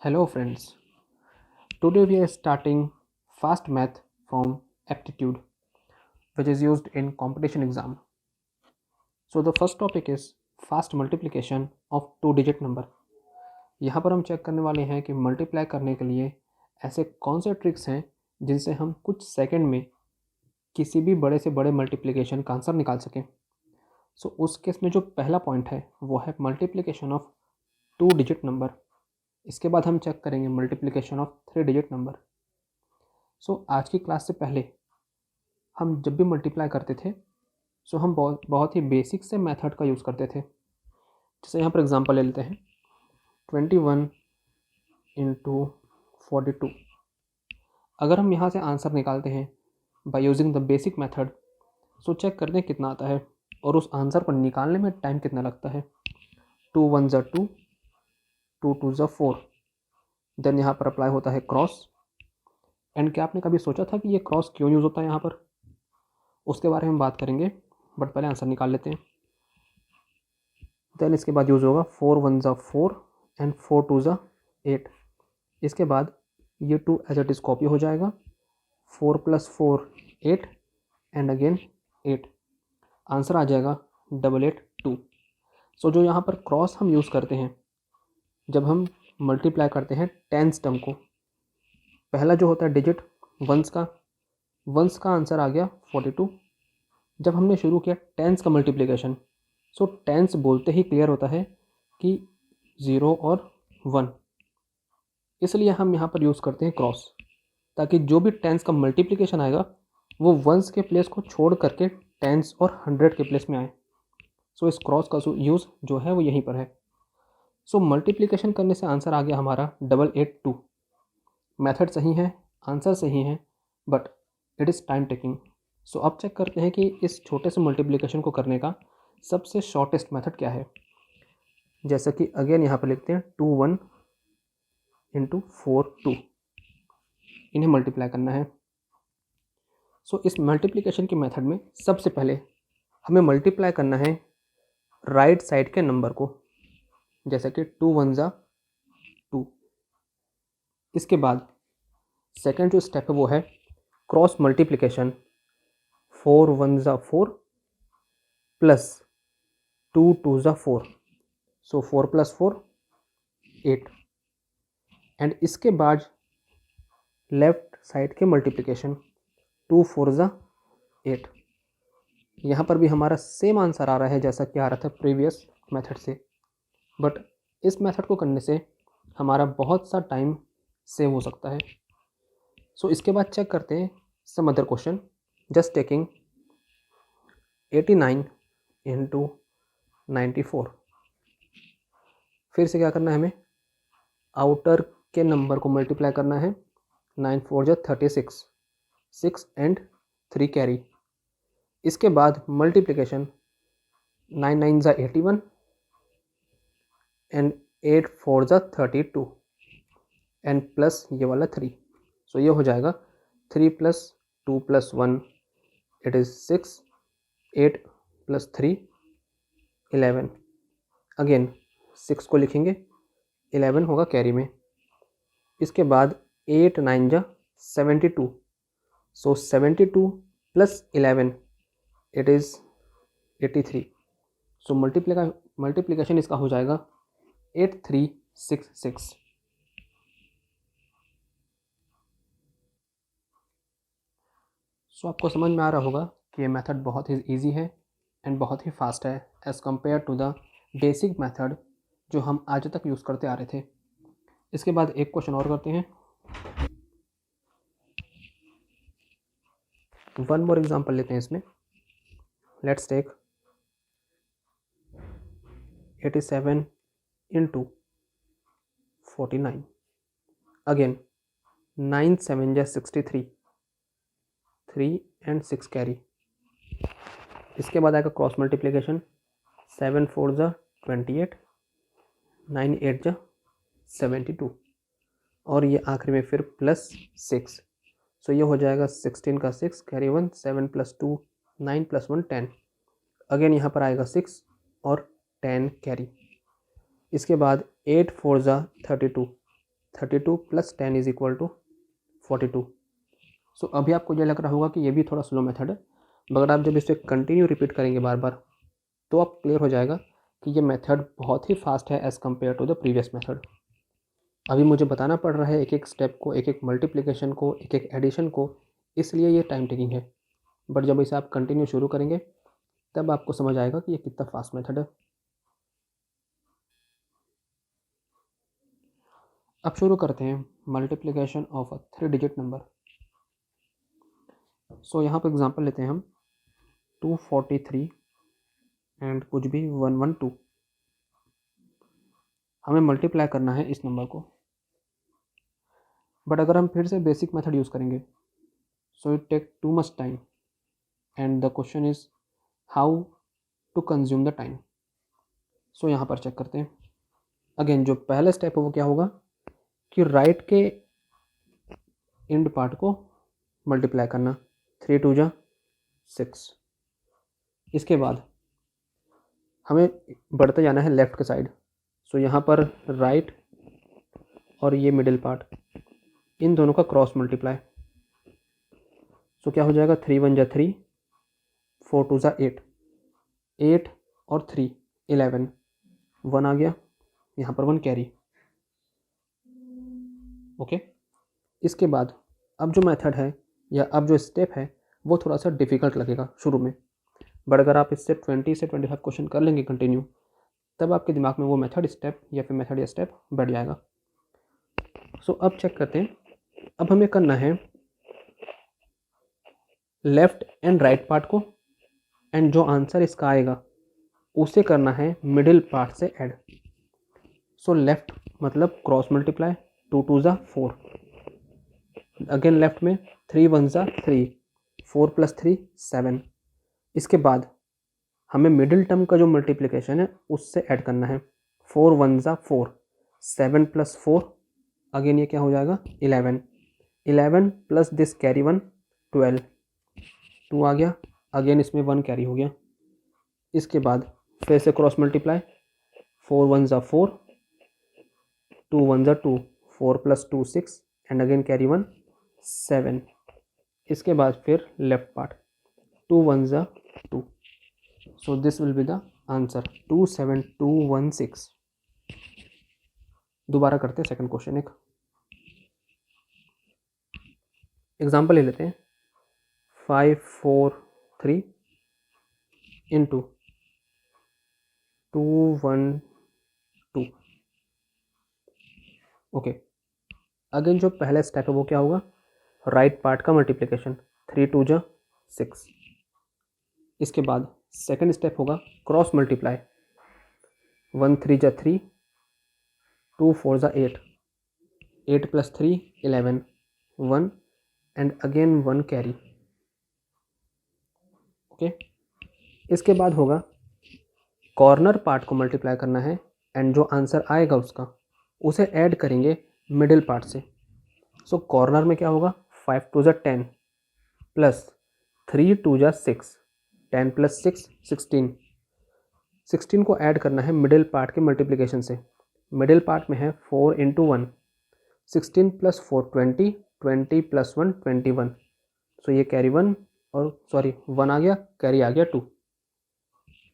Hello friends, today we are starting fast math from aptitude which is used in competition exam. So the first topic is fast multiplication of two digit number. यहाँ पर हम check करने वाले हैं कि multiply करने के लिए ऐसे कौन से ट्रिक्स हैं जिनसे हम कुछ सेकंड में किसी भी बड़े से बड़े मल्टीप्लिकेशन का आंसर निकाल सकें। सो उस केस में जो पहला पॉइंट है वो है multiplication of two digit number. इसके बाद हम चेक करेंगे multiplication of three digit number. So आज की क्लास से पहले हम जब भी मल्टीप्लाई करते थे सो हम बहुत ही बेसिक से मेथड का यूज़ करते थे। जैसे यहाँ पर एग्जांपल ले लेते हैं 21 इंटू 42। अगर हम यहाँ से आंसर निकालते हैं by using the basic method so check करते हैं कितना आता है और उस आंसर को निकालने में टाइम कितना लगता है। 2 1 ज़ा 2, 2 2 ज़ा 4। देन यहाँ पर अप्लाई होता है क्रॉस। एंड क्या आपने कभी सोचा था कि ये क्रॉस क्यों यूज़ होता है यहाँ पर? उसके बारे में बात करेंगे, बट पहले आंसर निकाल लेते हैं। देन इसके बाद यूज़ होगा 4 1 ज़ा 4 एंड 4 2 ज़ा 8। इसके बाद ये 2 एज इट इज़ कॉपी हो जाएगा। 4 + 4 8 एंड अगेन 8। आंसर आ जाएगा 882। सो जो यहाँ पर क्रॉस हम यूज़ करते हैं जब हम मल्टीप्लाई करते हैं टेंस टर्म को, पहला जो होता है डिजिट वंस का आंसर आ गया 42। जब हमने शुरू किया टेंस का मल्टीप्लिकेशन सो टेंस बोलते ही क्लियर होता है कि 0 और 1, इसलिए हम यहाँ पर यूज़ करते हैं क्रॉस, ताकि जो भी टेंस का मल्टीप्लिकेशन आएगा वो वंस के प्लेस को छोड़ करके टेंस और 100 के प्लेस में आए। सो इस क्रॉस का यूज़ जो है वो यहीं पर है। सो मल्टीप्लिकेशन करने से आंसर आ गया हमारा 882। मेथड सही है, आंसर सही है, but it is time taking. So अब चेक करते हैं कि इस छोटे से मल्टीप्लिकेशन को करने का सबसे शॉर्टेस्ट मेथड क्या है। जैसा कि अगेन यहाँ पर लिखते हैं 2 1 इंटू 4 2, इन्हें मल्टीप्लाई करना है। सो इस मल्टीप्लिकेशन के मेथड में सबसे पहले हमें मल्टीप्लाई करना है राइट साइड के नंबर को, जैसे कि 2 1 ज़ा 2। इसके बाद सेकंड जो स्टेप है वो है क्रॉस मल्टीप्लिकेशन। 4 1 ज़ा 4 प्लस 2 2 ज़ा 4। सो 4 + 4 8। एंड इसके बाद लेफ्ट साइड के मल्टीप्लिकेशन 2 4 ज़ा 8। यहाँ पर भी हमारा सेम आंसर आ रहा है जैसा कि आ रहा था प्रीवियस मेथड से, बट इस मेथड को करने से हमारा बहुत सा टाइम सेव हो सकता है। सो इसके बाद चेक करते हैं some other question. Just taking 89 into 94। फिर से क्या करना है हमें, आउटर के नंबर को मल्टीप्लाई करना है। 9 4 ज़ा 36, 6 एंड 3 कैरी। इसके बाद मल्टीप्लिकेशन 9 9 ज़ा 81 एंड 8 4 ज़ा 32 एंड प्लस ये वाला 3। सो ये हो जाएगा 3 + 2 + 1 इट इज़ 6, 8 + 3 11। अगेन 6 को लिखेंगे, 11 होगा कैरी में। इसके बाद 8 9 ज़ा 72। सो 72 + 11 इट इज़ 83। सो मल्टीप्लिकेशन इसका हो जाएगा 8366। सो आपको समझ में आ रहा होगा कि ये मेथड बहुत ही ईजी है एंड बहुत ही फास्ट है as compare to the basic method जो हम आज तक यूज़ करते आ रहे थे। इसके बाद एक क्वेश्चन और करते हैं। वन मोर एग्जांपल लेते हैं इसमें। Let's take 87 into 49। अगेन 9 7 ज़ा 63, 3 एंड 6 कैरी। इसके बाद आएगा क्रॉस मल्टीप्लिकेशन। 7 4 ज़ा 28, 9 8 ज़ा 72 और ये आखिरी में फिर +6। सो ये हो जाएगा 16 का 6 कैरी 1, 7 + 2 9 + 1 10। अगेन यहाँ पर आएगा 6 और 10 कैरी। इसके बाद 8 4 ज़ा 32, 32 + 10 इज इक्वल टू 42। सो अभी आपको ये लग रहा होगा कि ये भी थोड़ा स्लो मेथड है, मगर आप जब इसे कंटिन्यू रिपीट करेंगे बार बार तो आप क्लियर हो जाएगा कि ये मेथड बहुत ही फास्ट है as compare to the previous method. अभी मुझे बताना पड़ रहा है एक एक स्टेप को, एक एक मल्टीप्लिकेशन को, एक एक एडिशन को, इसलिए ये टाइम टेकिंग है। बट जब इसे आप कंटिन्यू शुरू करेंगे तब आपको समझ आएगा कि ये कितना फास्ट मेथड है। अब शुरू करते हैं multiplication of a 3 digit number. So यहाँ पर एग्जांपल लेते हैं हम 243 एंड कुछ भी 112। हमें मल्टीप्लाई करना है इस नंबर को, बट अगर हम फिर से बेसिक मेथड यूज़ करेंगे so it take too much time and the question is how to consume the time. So यहाँ पर चेक करते हैं। अगेन जो पहला स्टेप है वो क्या होगा कि राइट के इंड पार्ट को मल्टीप्लाई करना, 3 2 जा 6। इसके बाद हमें बढ़ते जाना है लेफ़्ट के साइड। सो यहाँ पर राइट और ये मिडिल पार्ट, इन दोनों का क्रॉस मल्टीप्लाई। सो क्या हो जाएगा, 3 1 जा 3, 4 2 जा 8, 8 और 3 11, 1 आ गया, यहाँ पर 1 कैरी। ओके। इसके बाद अब जो मेथड है या अब जो स्टेप है वो थोड़ा सा डिफ़िकल्ट लगेगा शुरू में, बट अगर आप इससे 20 से 25 क्वेश्चन कर लेंगे कंटिन्यू तब आपके दिमाग में वो मेथड स्टेप या फिर मेथड या स्टेप बैठ जाएगा। सो अब चेक करते हैं। अब हमें करना है लेफ़्ट एंड राइट पार्ट को, एंड जो आंसर इसका आएगा उसे करना है मिडिल पार्ट से ऐड। सो लेफ़्ट मतलब क्रॉस मल्टीप्लाई, 2 2 जा 4, अगेन लेफ़्ट में 3 1 जा 3, 4 + 3 7। इसके बाद हमें मिडिल टर्म का जो मल्टीप्लिकेशन है उससे ऐड करना है, 4 1 जा 4, 7 + 4, अगेन ये क्या हो जाएगा 11, 11 + दिस कैरी 1 12, 2 आ गया, अगेन इसमें 1 कैरी हो गया। इसके बाद फिर से क्रॉस मल्टीप्लाई, 4 1 जा 4, 2 1 जा 2, 4 + 2 6 एंड अगेन कैरी 1 7। इसके बाद फिर लेफ्ट पार्ट, 2 1 जा 2। So this will be the answer 27216। दोबारा करते हैं सेकंड क्वेश्चन। एक एग्जांपल ले लेते हैं, 543 इंटू 212। ओके। अगेन जो पहला स्टेप है वो क्या होगा, राइट पार्ट का मल्टीप्लिकेशन, 3 2 जा 6। इसके बाद सेकंड स्टेप होगा क्रॉस मल्टीप्लाई, 1 3 जा 3, 2 4 जा 8, 8 + 3 11, 1 एंड अगेन 1 कैरी। ओके। इसके बाद होगा कॉर्नर पार्ट को मल्टीप्लाई करना है, एंड जो आंसर आएगा उसका उसे ऐड करेंगे मिडिल पार्ट से। सो कॉर्नर में क्या होगा, 5 2 जा 10 प्लस 3 2 जा 6, 10 + 6 16, 16 को ऐड करना है मिडिल पार्ट के मल्टीप्लिकेशन से। मिडिल पार्ट में है 4 × 1, 16 + 4 20, 20 + 1 21। सो ये कैरी 1 और सॉरी 1 आ गया, कैरी आ गया 2।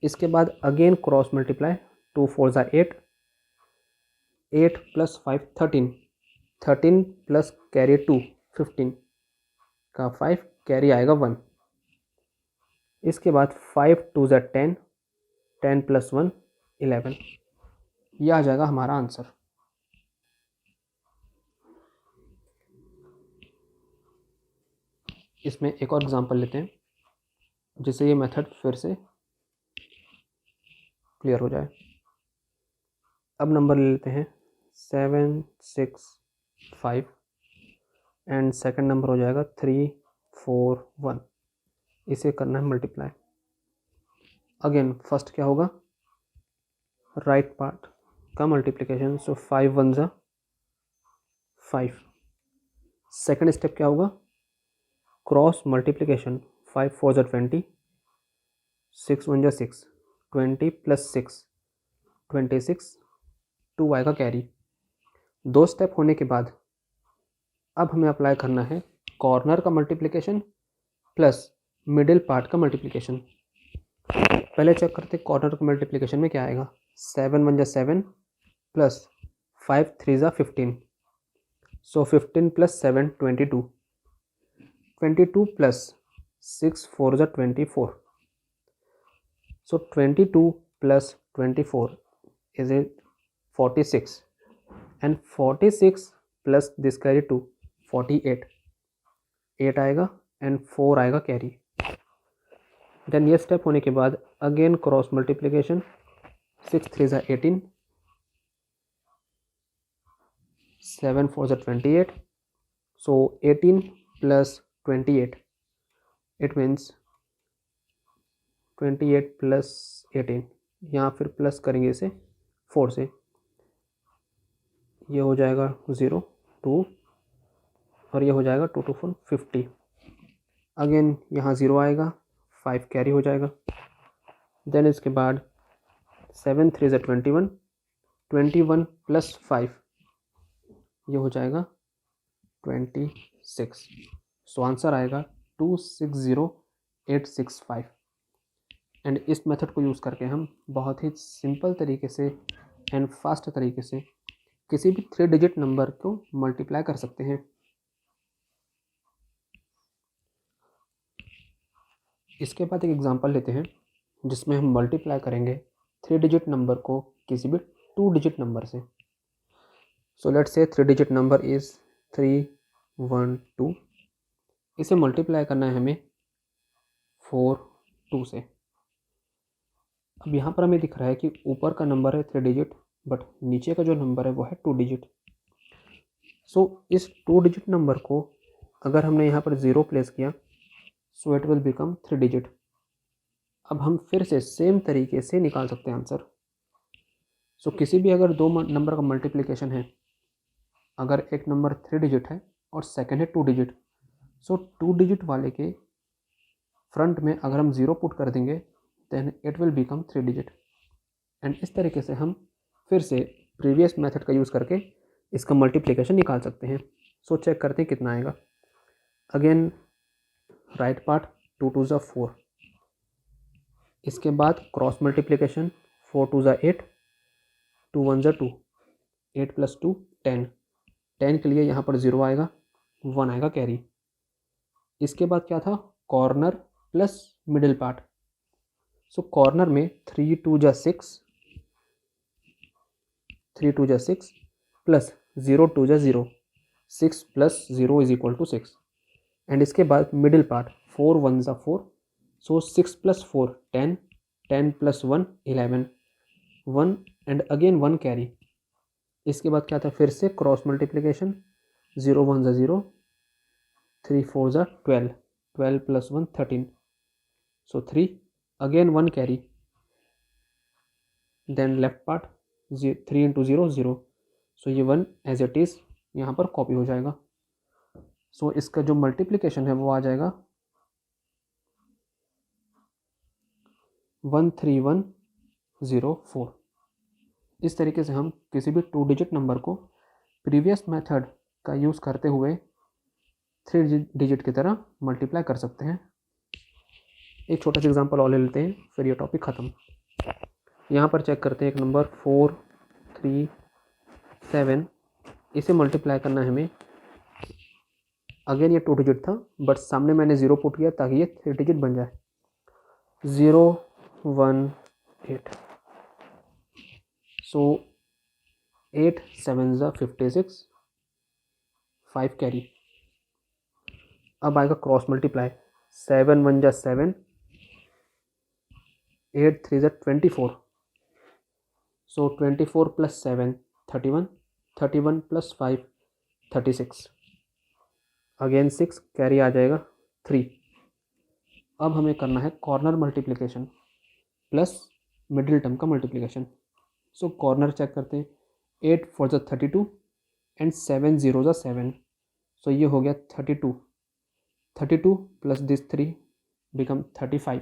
इसके बाद अगेन क्रॉस मल्टीप्लाई, 2 4 जा 8, 8 + 5 13, 13 प्लस कैरी 2 15 का 5, कैरी आएगा 1। इसके बाद 5 2 जा 10, 10 + 1 11। यह आ जाएगा हमारा आंसर। इसमें एक और एग्जांपल लेते हैं जिससे ये मेथड फिर से क्लियर हो जाए। अब नंबर ले लेते हैं 7 6 5 एंड सेकंड नंबर हो जाएगा 3 4 1। इसे करना है मल्टीप्लाई। अगेन फर्स्ट क्या होगा, राइट पार्ट का मल्टीप्लिकेशन, सो 5 1 जा 5। सेकंड स्टेप क्या होगा, क्रॉस मल्टीप्लिकेशन, 5 4 जा 20, 6 1 जा 6, 20 + 6 26, 2 आएगा कैरी। 2 स्टेप होने के बाद अब हमें अप्लाई करना है कॉर्नर का मल्टीप्लिकेशन प्लस मिडिल पार्ट का मल्टीप्लिकेशन। पहले चेक करते कॉर्नर का मल्टीप्लिकेशन में क्या आएगा। 7 1 जा 7 प्लस 5 3 जा 15, सो 15 प्लस 7 22, 22 प्लस 6 4 जा 24, so 22 plus 24 is it 46, and 46 plus this carry 2 48, 8 आएगा and 4 आएगा कैरी। देन ये स्टेप होने के बाद अगेन क्रॉस मल्टीप्लिकेशन, 6 3 जा 18, 7 4 जा 28, so 18 plus 28, it means 28 plus 18, यहाँ फिर प्लस करेंगे इसे 4 से, ये हो जाएगा 0 2 और ये हो जाएगा 2 2 4 50। अगेन यहाँ 0 आएगा, 5 कैरी हो जाएगा। देन इसके बाद 7 3 जा 21, 21 प्लस 5 ये हो जाएगा 26, सो आंसर आएगा 260865। एंड इस मेथड को यूज़ करके हम बहुत ही सिंपल तरीके से एंड फास्ट तरीके से किसी भी 3 डिजिट नंबर को मल्टीप्लाई कर सकते हैं। इसके बाद एक एग्जांपल लेते हैं जिसमें हम मल्टीप्लाई करेंगे 3 डिजिट नंबर को किसी भी 2 डिजिट नंबर से। So let's say 3 digit number is 3 1 2, इसे मल्टीप्लाई करना है हमें 4 2 से। अब यहाँ पर हमें दिख रहा है कि ऊपर का नंबर है 3 डिजिट, बट नीचे का जो नंबर है वो है 2 डिजिट। सो इस 2 डिजिट नंबर को अगर हमने यहाँ पर 0 प्लेस किया, so it will become 3 digit. अब हम फिर से सेम तरीके से निकाल सकते हैं आंसर। सो किसी भी अगर 2 नंबर का मल्टीप्लिकेशन है, अगर एक नंबर 3 डिजिट है और सेकेंड है 2 डिजिट, सो 2 डिजिट वाले के फ्रंट में अगर हम 0 पुट कर देंगे then it will become 3 digit. And इस तरीके से हम फिर से प्रीवियस मेथड का यूज़ करके इसका मल्टीप्लिकेशन निकाल सकते हैं। सो चेक करते हैं कितना आएगा। अगेन राइट पार्ट 2 2 जा 4, इसके बाद क्रॉस मल्टीप्लिकेशन 4 2 जा 8, 2 1 जा 2, 8 प्लस 2 10, 10 के लिए यहाँ पर 0 आएगा, 1 आएगा कैरी। इसके बाद क्या था, कॉर्नर प्लस मिडिल पार्ट। सो कॉर्नर में 3 2 जा 6, 3 2 जा 6 प्लस 0 2 जा 0, 6 plus 0 is equal to 6। And इसके बाद मिडिल पार्ट 4 1 जा 4, so 6 plus 4 10, 10 plus 1 11, 1 and again 1 carry. इसके बाद क्या था, फिर से क्रॉस मल्टीप्लिकेशन, 0 1 जा 0, 3 4 जा 12, 12 plus 1 13, so 3, again 1 carry. Then left part 3 into 0 0, so ये 1 एज इट इज़ यहाँ पर कॉपी हो जाएगा। सो इसका जो मल्टीप्लिकेशन है वो आ जाएगा 13104। इस तरीके से हम किसी भी 2 डिजिट नंबर को प्रीवियस मेथड का यूज़ करते हुए 3 डिजिट की तरह मल्टीप्लाई कर सकते हैं। एक छोटा सा एग्जांपल और ले लेते हैं, फिर ये टॉपिक ख़त्म। यहाँ पर चेक करते हैं एक नंबर 4 3 7, इसे मल्टीप्लाई करना है हमें। अगेन ये 2 डिजिट था, बट सामने मैंने 0 पुट किया ताकि ये 3 डिजिट बन जाए। 0 1 8, सो 8 7 जा 56, 5 कैरी। अब आएगा क्रॉस मल्टीप्लाई, 7 1 जा 7, 8 3 जा 24, सो 24 प्लस 7 31, 31 प्लस 5 36, अगेन 6 कैरी आ जाएगा 3। अब हमें करना है corner multiplication plus middle term का मल्टीप्लिकेशन। सो कॉर्नर चेक करते हैं, 8 4 जा 32 एंड 7 0 जा 7, सो ये हो गया 32, 32 प्लस दिस 3 बिकम 35,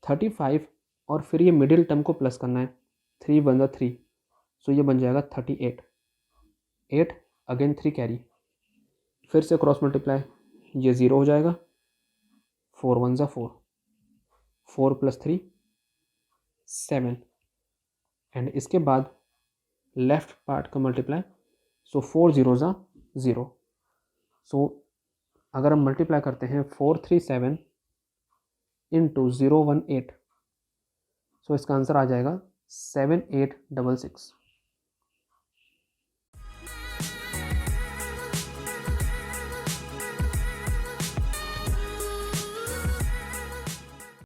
35 और फिर ये मिडिल टर्म को प्लस करना है, 3 1 जा 3, सो ये बन जाएगा 38। 8 अगेन 3 कैरी, फिर से क्रॉस मल्टीप्लाई, ये 0 हो जाएगा, 4 1 ज़ा 4, 4 + 3 7, एंड इसके बाद लेफ्ट पार्ट का मल्टीप्लाई, सो 4 0 ज़ा 0। सो अगर हम मल्टीप्लाई करते हैं 437 इंटू 018, सो इसका आंसर आ जाएगा 7866।